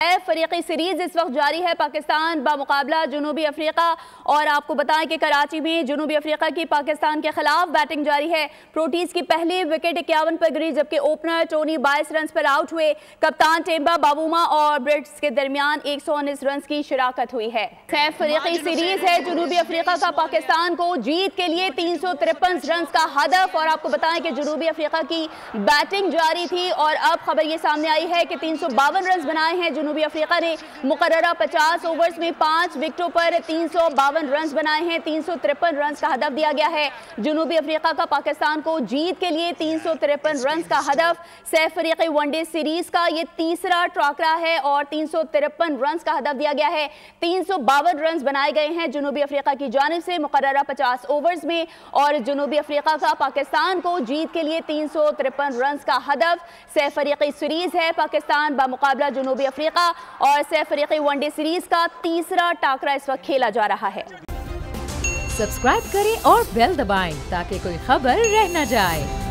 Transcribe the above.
फरीकी series इस वक्त जारी है। पाकिस्तान बामुकाबला जनूबी अफ्रीका और आपको बताएं कि कराची में जनूबी अफ्रीका की पाकिस्तान के खिलाफ बैटिंग जारी है। प्रोटीज की पहली विकेट 51 पर गिरी, जबकि ओपनर टोनी 22 रन पर आउट हुए। कप्तान टेम्बा बाबूमा और ब्रिट्स के दरमियान 119 रन की शिराकत हुई है। फरीकी सीरीज है जनूबी अफ्रीका का पाकिस्तान को जीत के लिए 353 रन का हदफ। और आपको बताएं कि जनूबी अफ्रीका की बैटिंग जारी थी और अब खबर ये सामने आई है कि 352 रन बनाए हैं जनूबी अफ्रीका ने। मुकर्ररा 50 ओवर्स में 5 विकेटों पर 352 रन बनाए हैं। 353 रन का हदफ दिया गया है। जनूबी अफ्रीका का पाकिस्तान को जीत के लिए 353 रन का हदफ। अफ्रीकी वनडे सीरीज का ये तीसरा टाकरा है और 353 रन का हदफ दिया गया है। 352 रन बनाए गए हैं जनूबी अफ्रीका की जानिब से मुकर्ररा 50 ओवर्स में और जनूबी अफ्रीका का पाकिस्तान को जीत के लिए 353 रन का हदफ। अफ्रीकी सीरीज है पाकिस्तान बामुकाबला जनूबी अफ्रीका और अफ्रीकी वनडे सीरीज का तीसरा टाकरा इस वक्त खेला जा रहा है। सब्सक्राइब करें और बेल दबाएं ताकि कोई खबर रह न जाए।